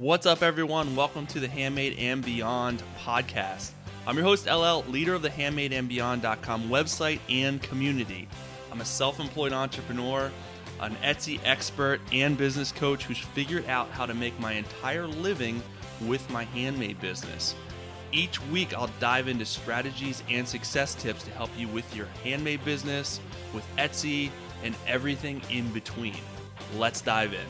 What's up, everyone? Welcome to the Handmade and Beyond podcast. I'm your host, LL, leader of the handmadeandbeyond.com website and community. I'm a self-employed entrepreneur, an Etsy expert, and business coach who's figured out how to make my entire living with my handmade business. Each week, I'll dive into strategies and success tips to help you with your handmade business, with Etsy, and everything in between. Let's dive in.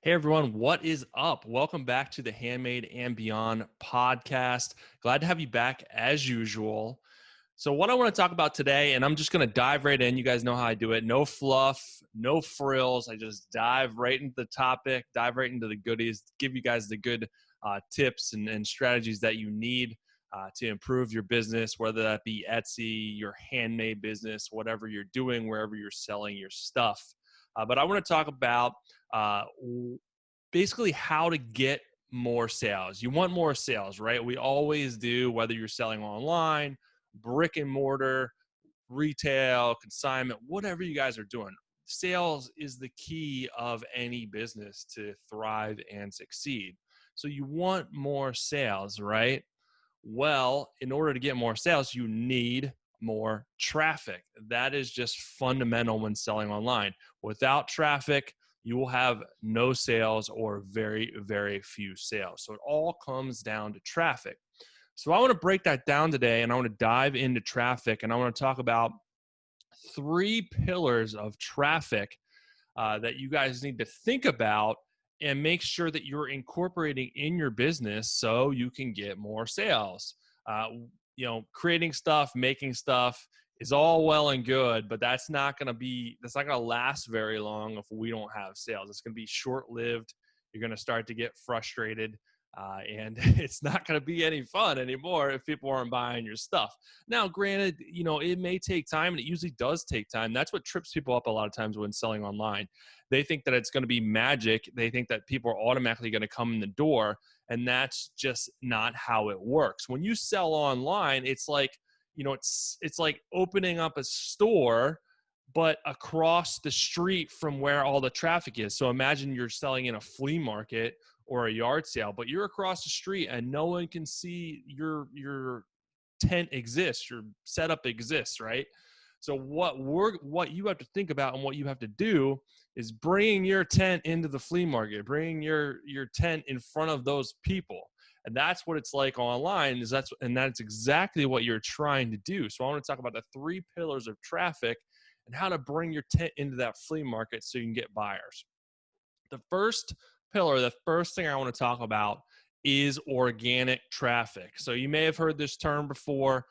Hey everyone, what is up? Welcome back to the Handmade and Beyond podcast. Glad to have you back as usual. So what I want to talk about today, and I'm just going to dive right in. You guys know how I do it. No fluff, no frills. I just dive right into the topic, dive right into the goodies, give you guys the good tips and strategies that you need to improve your business, whether that be Etsy, your handmade business, whatever you're doing, wherever you're selling your stuff. But I want to talk about basically how to get more sales. You want more sales, right? We always do, whether you're selling online, brick and mortar, retail, consignment, whatever you guys are doing. Sales is the key of any business to thrive and succeed. So you want more sales, right? Well, in order to get more sales, you need more traffic. That is just fundamental when selling online. Without traffic, you will have no sales or very, very few sales. So it all comes down to traffic. So I want to break that down today, and I want to dive into traffic, and I want to talk about 3 pillars of traffic that you guys need to think about and make sure that you're incorporating in your business so you can get more sales. Creating stuff, making stuff is all well and good, but that's not going to last very long if we don't have sales. It's going to be short-lived. You're going to start to get frustrated. And it's not going to be any fun anymore if people aren't buying your stuff. Now, granted, it may take time, and it usually does take time. That's what trips people up a lot of times when selling online. They think that it's going to be magic. They think that people are automatically going to come in the door, and that's just not how it works. When you sell online, it's like, it's like opening up a store, but across the street from where all the traffic is. So imagine you're selling in a flea market or a yard sale, but you're across the street and no one can see your tent exists, your setup exists, right? So what you have to think about and what you have to do is bringing your tent into the flea market, bringing your tent in front of those people. And that's what it's like online, that's exactly what you're trying to do. So I want to talk about the 3 pillars of traffic and how to bring your tent into that flea market so you can get buyers. The first pillar, the first thing I want to talk about is organic traffic. So you may have heard this term before.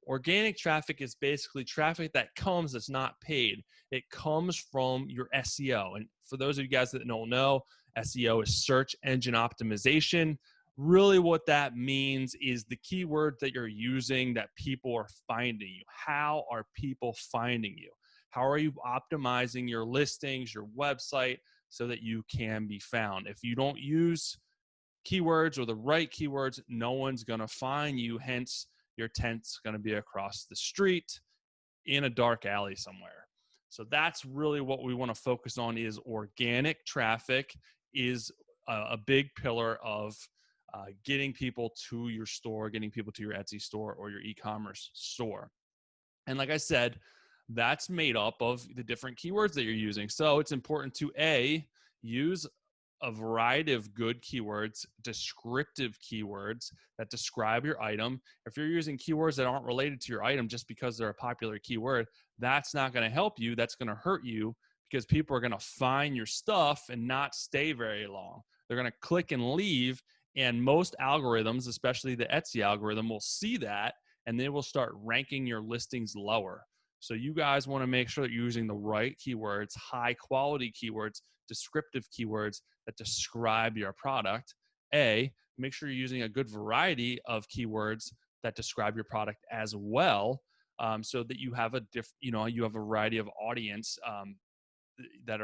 Organic traffic is basically traffic that comes that's not paid. It comes from your SEO. And for those of you guys that don't know, SEO is search engine optimization. Really what that means is the keyword that you're using that people are finding you. How are people finding you? How are you optimizing your listings, your website, so that you can be found? If you don't use keywords or the right keywords, no one's going to find you. Hence, your tent's going to be across the street in a dark alley somewhere. So that's really what we want to focus on. Is organic traffic is a big pillar of getting people to your store, getting people to your Etsy store or your e-commerce store. And like I said, that's made up of the different keywords that you're using. So it's important to use a variety of good keywords, descriptive keywords that describe your item. If you're using keywords that aren't related to your item just because they're a popular keyword, that's not going to help you. That's going to hurt you because people are going to find your stuff and not stay very long. They're going to click and leave. And most algorithms, especially the Etsy algorithm, will see that and they will start ranking your listings lower. So you guys want to make sure that you're using the right keywords, high quality keywords, descriptive keywords that describe your product. Make sure you're using a good variety of keywords that describe your product as well, so that you have you have a variety of audience that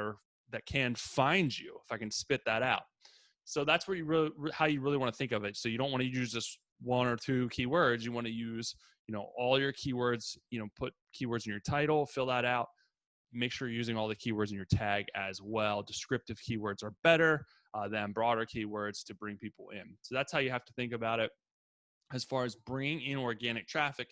can find you, if I can spit that out. So that's how you really want to think of it. So you don't want to use just 1 or 2 keywords. You want to use, all your keywords, put keywords in your title, fill that out. Make sure you're using all the keywords in your tag as well. Descriptive keywords are better. than broader keywords to bring people in. So that's how you have to think about it as far as bringing in organic traffic.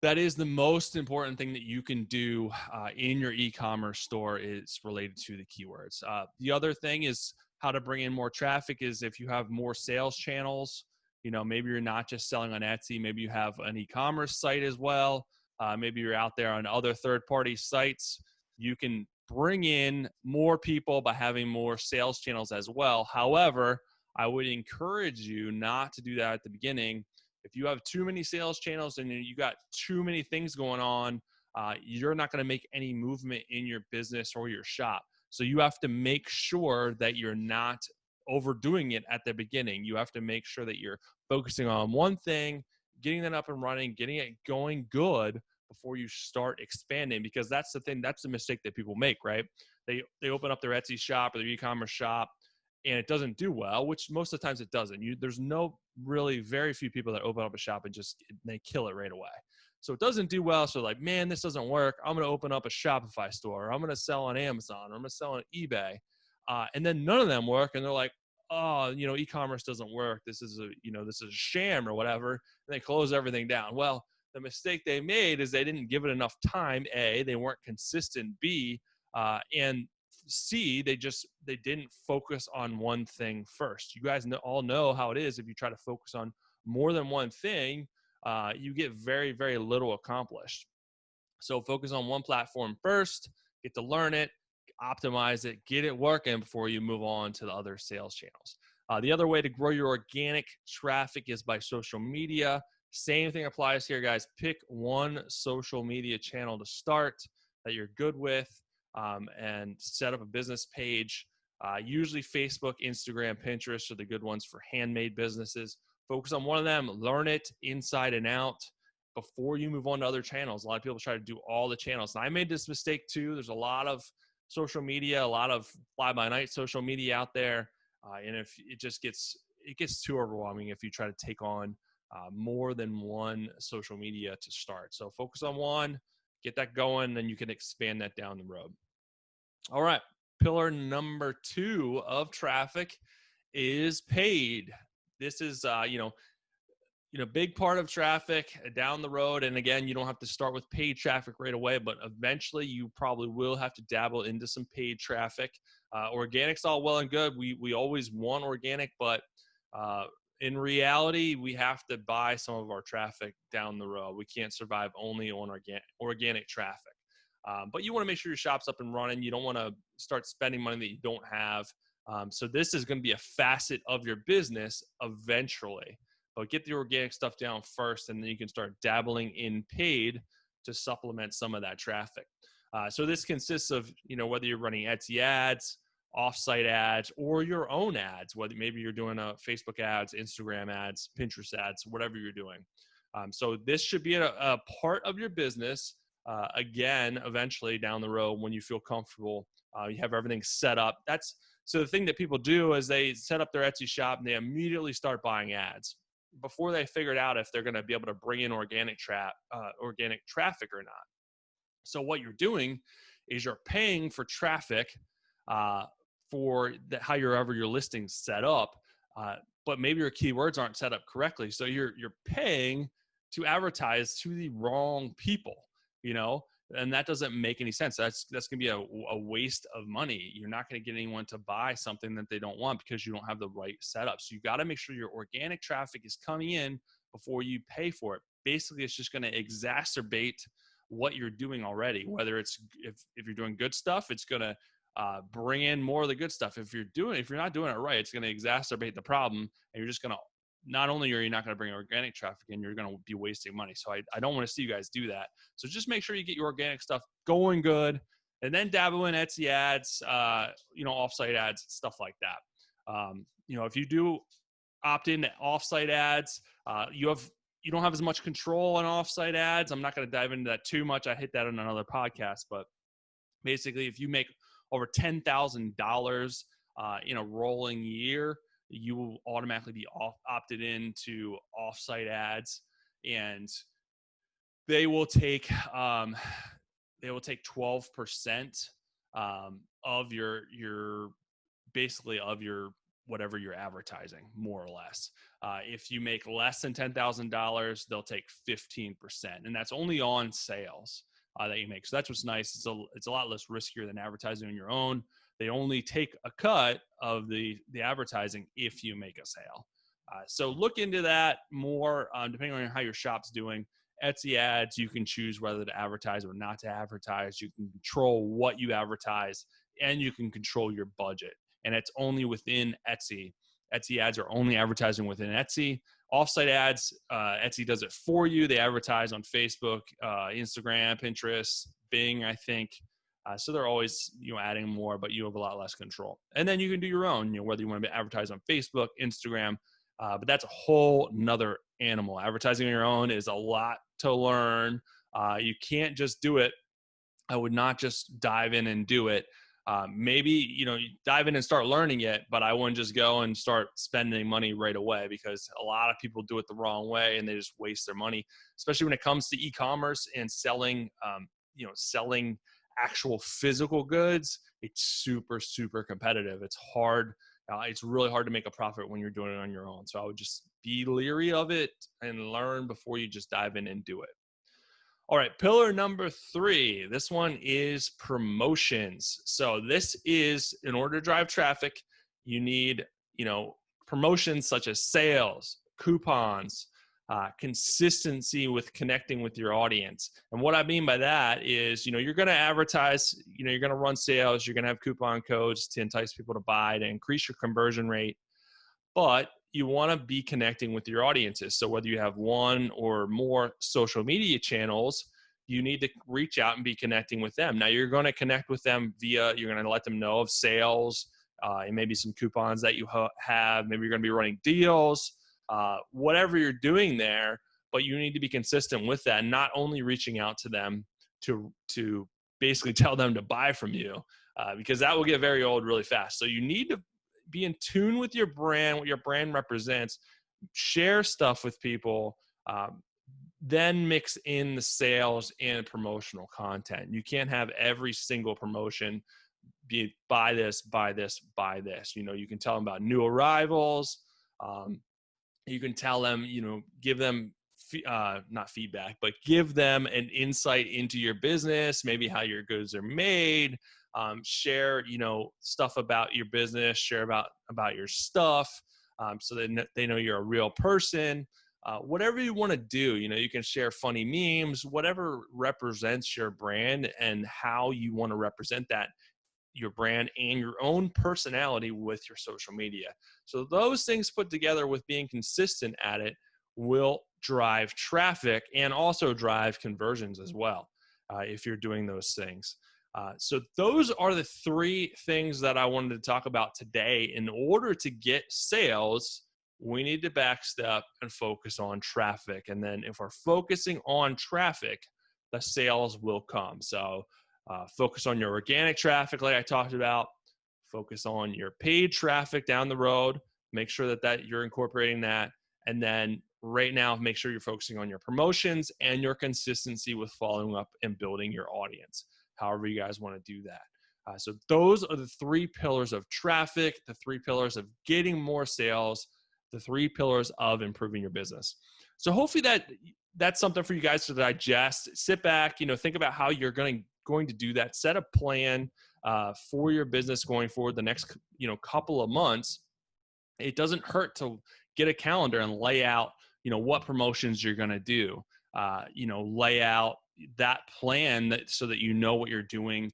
That is the most important thing that you can do in your e-commerce store is related to the keywords. The other thing is how to bring in more traffic is if you have more sales channels. Maybe you're not just selling on Etsy. Maybe you have an e-commerce site as well. Maybe you're out there on other third-party sites. You can bring in more people by having more sales channels as well. However, I would encourage you not to do that at the beginning. If you have too many sales channels and you got too many things going on, you're not going to make any movement in your business or your shop. So you have to make sure that you're not overdoing it at the beginning. You have to make sure that you're focusing on one thing, getting that up and running, getting it going good before you start expanding, because that's the thing, that's the mistake that people make, right? They open up their Etsy shop or their e-commerce shop and it doesn't do well, which most of the times it doesn't. There's very few people that open up a shop and they kill it right away. So it doesn't do well. So like, man, this doesn't work. I'm going to open up a Shopify store. Or I'm going to sell on Amazon, or I'm going to sell on eBay. And then none of them work. And they're like, oh, e-commerce doesn't work. This is a sham or whatever. And they close everything down. Well, the mistake they made is they didn't give it enough time. A, they weren't consistent. B, and C, they didn't focus on one thing first. You guys all know how it is. If you try to focus on more than one thing, you get very, very little accomplished. So focus on one platform first, get to learn it, optimize it, get it working before you move on to the other sales channels. The other way to grow your organic traffic is by social media. Same thing applies here, guys. Pick one social media channel to start that you're good with. And set up a business page. Usually Facebook, Instagram, Pinterest are the good ones for handmade businesses. Focus on one of them, learn it inside and out before you move on to other channels. A lot of people try to do all the channels. And I made this mistake too. There's a lot of social media, a lot of fly-by-night social media out there. And if it gets too overwhelming if you try to take on more than one social media to start. So focus on one, get that going, then you can expand that down the road. All right. Pillar number 2 of traffic is paid. This is, big part of traffic down the road. And again, you don't have to start with paid traffic right away, but eventually you probably will have to dabble into some paid traffic. Organic's all well and good. We always want organic, but in reality, we have to buy some of our traffic down the road. We can't survive only on organic traffic. But you want to make sure your shop's up and running. You don't want to start spending money that you don't have. So this is going to be a facet of your business eventually. But get the organic stuff down first, and then you can start dabbling in paid to supplement some of that traffic. So this consists of, whether you're running Etsy ads, offsite ads, or your own ads, whether maybe you're doing Facebook ads, Instagram ads, Pinterest ads, whatever you're doing. So this should be a part of your business. Again, eventually down the road when you feel comfortable, you have everything set up. So the thing that people do is they set up their Etsy shop and they immediately start buying ads before they figured out if they're going to be able to bring in organic traffic or not. So what you're doing is you're paying for traffic for however your listing's set up, but maybe your keywords aren't set up correctly. So you're paying to advertise to the wrong people. And that doesn't make any sense. That's going to be a waste of money. You're not going to get anyone to buy something that they don't want because you don't have the right setup. So you got to make sure your organic traffic is coming in before you pay for it. Basically, it's just going to exacerbate what you're doing already. Whether it's if you're doing good stuff, it's going to bring in more of the good stuff. If you're not doing it right, it's going to exacerbate the problem, and you're just going to not only are you not going to bring organic traffic in, you're going to be wasting money. So I don't want to see you guys do that. So just make sure you get your organic stuff going good, and then dabble in Etsy ads, offsite ads, stuff like that. If you do opt into offsite ads, you don't have as much control on offsite ads. I'm not going to dive into that too much. I hit that on another podcast, but basically if you make over $10,000 in a rolling year, you will automatically be opted into offsite ads, and they will take 12% of your basically of your whatever you're advertising, more or less. If you make less than $10,000, they'll take 15%, and that's only on sales that you make. So that's what's nice. It's a lot less riskier than advertising on your own. They only take a cut of the advertising if you make a sale. So look into that more, depending on how your shop's doing. Etsy ads, you can choose whether to advertise or not to advertise. You can control what you advertise, and you can control your budget. And it's only within Etsy. Etsy ads are only advertising within Etsy. Offsite ads, Etsy does it for you. They advertise on Facebook, Instagram, Pinterest, Bing, I think. So they're always, adding more, but you have a lot less control. And then you can do your own, whether you want to advertise on Facebook, Instagram, but that's a whole nother animal. Advertising on your own is a lot to learn. You can't just do it. I would not just dive in and do it. Maybe, you dive in and start learning it, but I wouldn't just go and start spending money right away, because a lot of people do it the wrong way and they just waste their money, especially when it comes to e-commerce and selling, selling actual physical goods. It's super, super competitive. It's hard. It's really hard to make a profit when you're doing it on your own. So I would just be leery of it and learn before you just dive in and do it. All right, pillar number 3. This one is promotions. So this is, in order to drive traffic, you need, promotions such as sales, coupons, consistency with connecting with your audience. And what I mean by that is, you're going to advertise, you're going to run sales, you're going to have coupon codes to entice people to buy, to increase your conversion rate. But you want to be connecting with your audiences. So whether you have one or more social media channels, you need to reach out and be connecting with them. Now, you're going to connect with them you're going to let them know of sales, and maybe some coupons that you have. Maybe you're going to be running deals, whatever you're doing there, but you need to be consistent with that, and not only reaching out to them to basically tell them to buy from you, because that will get very old really fast. So you need to be in tune with your brand, what your brand represents, share stuff with people, then mix in the sales and promotional content. You can't have every single promotion be buy this, buy this, buy this. You can tell them about new arrivals. You can tell them, give them not feedback, but give them an insight into your business, maybe how your goods are made. Share, stuff about your business, share about your stuff, so that they know you're a real person. Whatever you want to do, you can share funny memes, whatever represents your brand and how you want to represent that, your brand and your own personality with your social media. So those things put together with being consistent at it will drive traffic and also drive conversions as well, if you're doing those things. So those are the 3 things that I wanted to talk about today. In order to get sales, we need to backstep and focus on traffic. And then if we're focusing on traffic, the sales will come. So focus on your organic traffic, like I talked about. Focus on your paid traffic down the road. Make sure that you're incorporating that. And then right now, make sure you're focusing on your promotions and your consistency with following up and building your audience, however you guys want to do that. So those are the 3 pillars of traffic, the 3 pillars of getting more sales, the 3 pillars of improving your business. So hopefully that's something for you guys to digest. Sit back, think about how you're going to do that. Set a plan for your business going forward the next, couple of months. It doesn't hurt to get a calendar and lay out, what promotions you're going to do. Lay out that plan so that you know what you're doing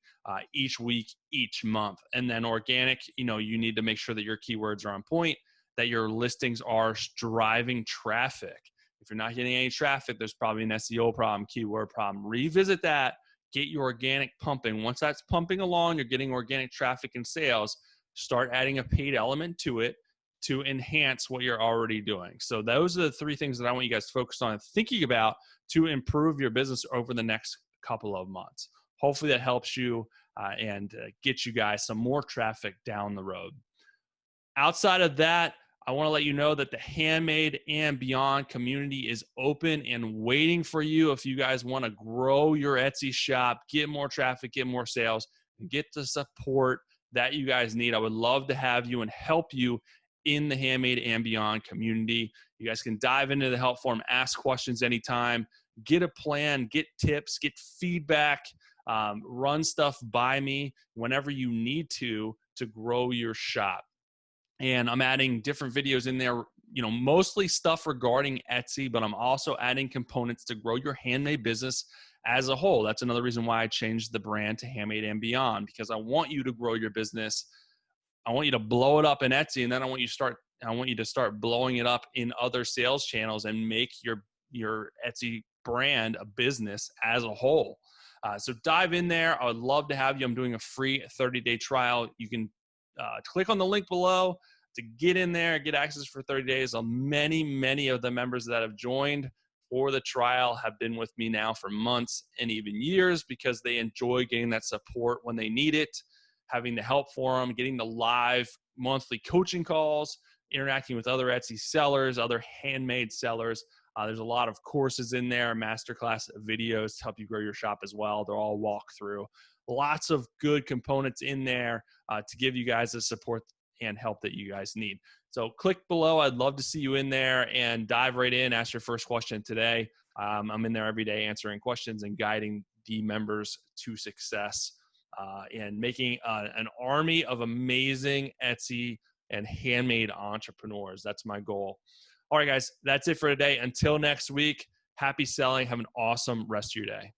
each week, each month. And then organic, you need to make sure that your keywords are on point, that your listings are driving traffic. If you're not getting any traffic, there's probably an SEO problem, keyword problem. Revisit that, get your organic pumping. Once that's pumping along, you're getting organic traffic and sales, start adding a paid element to it to enhance what you're already doing. So those are the 3 things that I want you guys to focus on thinking about to improve your business over the next couple of months. Hopefully that helps you and get you guys some more traffic down the road. Outside of that, I want to let you know that the Handmade and Beyond community is open and waiting for you. If you guys want to grow your Etsy shop, get more traffic, get more sales, and get the support that you guys need. I would love to have you and help you in the Handmade and Beyond community. You guys can dive into the help form, ask questions anytime, get a plan, get tips, get feedback, run stuff by me whenever you need to grow your shop. And I'm adding different videos in there, mostly stuff regarding Etsy, but I'm also adding components to grow your handmade business as a whole. That's another reason why I changed the brand to Handmade and Beyond, because I want you to grow your business. I want you to blow it up in Etsy, and then I want you to start blowing it up in other sales channels and make your Etsy brand a business as a whole. So dive in there. I would love to have you. I'm doing a free 30-day trial. You can click on the link below to get in there, get access for 30 days. Many of the members that have joined for the trial have been with me now for months and even years, because they enjoy getting that support when they need it, having the help for them, getting the live monthly coaching calls, interacting with other Etsy sellers, other handmade sellers. There's a lot of courses in there, masterclass videos to help you grow your shop as well. They're all walkthrough. Lots of good components in there to give you guys the support and help that you guys need. So click below. I'd love to see you in there and dive right in. Ask your first question today. I'm in there every day answering questions and guiding the members to success and making an army of amazing Etsy and handmade entrepreneurs. That's my goal. All right, guys, that's it for today. Until next week, happy selling. Have an awesome rest of your day.